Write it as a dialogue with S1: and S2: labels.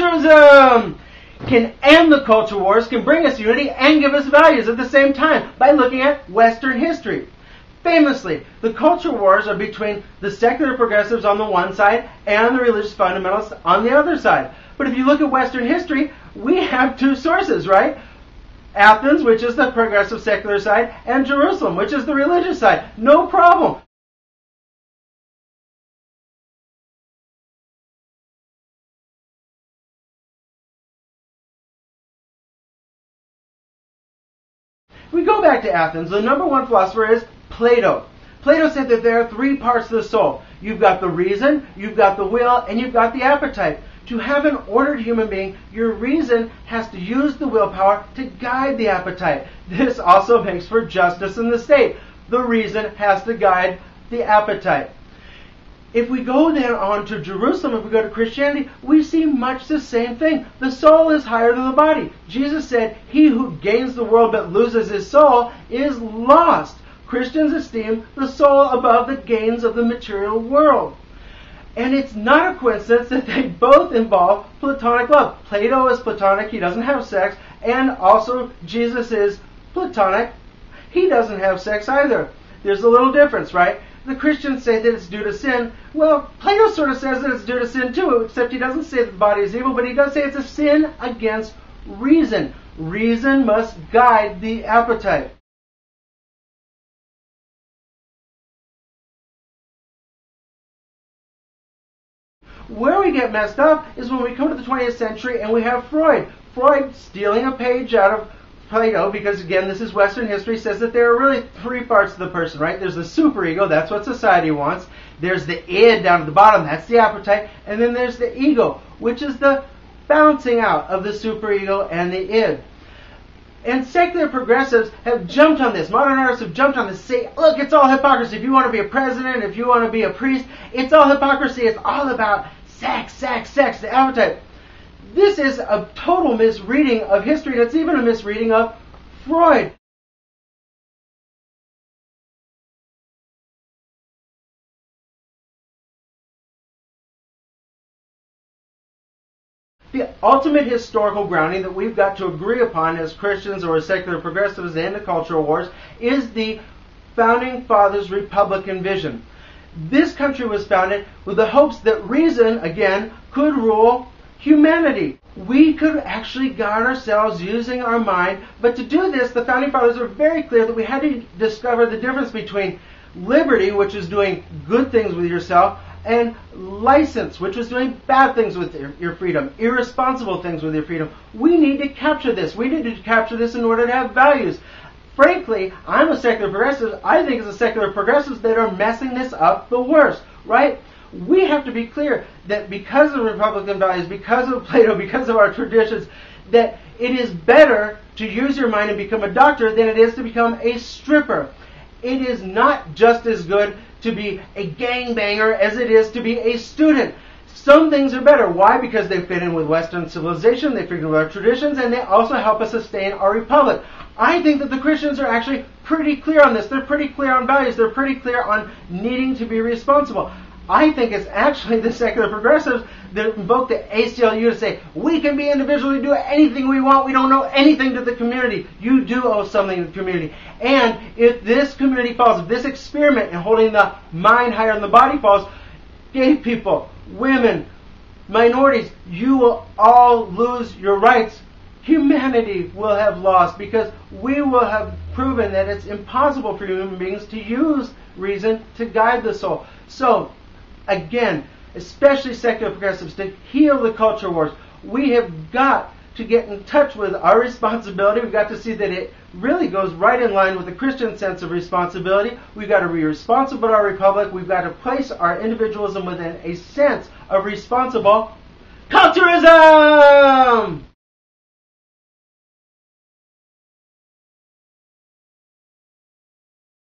S1: Culturism can end the culture wars, can bring us unity, and give us values at the same time by looking at Western history. Famously, the culture wars are between the secular progressives on the one side and the religious fundamentalists on the other side. But if you look at Western history, we have two sources, right? Athens, which is the progressive secular side, and Jerusalem, which is the religious side. No problem. We go back to Athens. The number one philosopher is PLATO. Plato said that there are three parts of the soul. You've got the reason, you've got the will, and you've got the appetite. To have an ordered human being, your reason has to use the willpower to guide the appetite. This also makes for justice in the state. The reason has to guide the appetite. If we go then on to Jerusalem, if we go to Christianity, we see much the same thing. The soul is higher than the body. Jesus said, "He who gains the world but loses his soul is lost." Christians esteem the soul above the gains of the material world. And it's not a coincidence that they both involve Platonic love. Plato is Platonic, he doesn't have sex, and also Jesus is Platonic, he doesn't have sex either. There's a little difference, right? The Christians say that it's due to sin. Well, Plato sort of says that it's due to sin too, except he doesn't say that the body is evil, but he does say it's a sin against reason. Reason must guide the appetite. Where we get messed up is when we come to the 20th century and we have Freud. Freud, stealing a page out of Plato, because again, this is Western history, says that there are really three parts of the person, right? There's the superego, that's what society wants. There's the id down at the bottom, that's the appetite. And then there's the ego, which is the balancing out of the superego and the id. And secular progressives have jumped on this. Modern artists have jumped on this. Say, look, it's all hypocrisy. If you want to be a president, if you want to be a priest, it's all hypocrisy. It's all about sex, sex, sex, the appetite. This is a total misreading of history, and it's even a misreading of Freud. The ultimate historical grounding that we've got to agree upon as Christians or as secular progressives in the cultural wars is the Founding Fathers' Republican vision. This country was founded with the hopes that reason, again, could rule humanity. We could actually guide ourselves using our mind, but to do this, the Founding Fathers were very clear that we had to discover the difference between liberty, which is doing good things with yourself, and license, which was doing bad things with your freedom, irresponsible things with your freedom. We need to capture this. We need to capture this in order to have values. Frankly, I'm a secular progressive. I think it's the secular progressives that are messing this up the worst, right? We have to be clear that because of Republican values, because of Plato, because of our traditions, that it is better to use your mind and become a doctor than it is to become a stripper. It is not just as good to be a gangbanger as it is to be a student. Some things are better. Why? Because they fit in with Western civilization, they fit in with our traditions, and they also help us sustain our republic. I think that the Christians are actually pretty clear on this. They're pretty clear on values. They're pretty clear on needing to be responsible. I think it's actually the secular progressives that invoke the ACLU to say, we can be individually, do anything we want, we don't owe anything to the community. You do owe something to the community. And if this community falls, if this experiment in holding the mind higher than the body falls, gay people, women, minorities, you will all lose your rights. Humanity will have lost because we will have proven that it's impossible for human beings to use reason to guide the soul. So, again, especially secular progressives, to heal the culture wars, we have got to get in touch with our responsibility. We've got to see that it really goes right in line with the Christian sense of responsibility. We've got to be responsible to our republic. We've got to place our individualism within a sense of responsible culturism!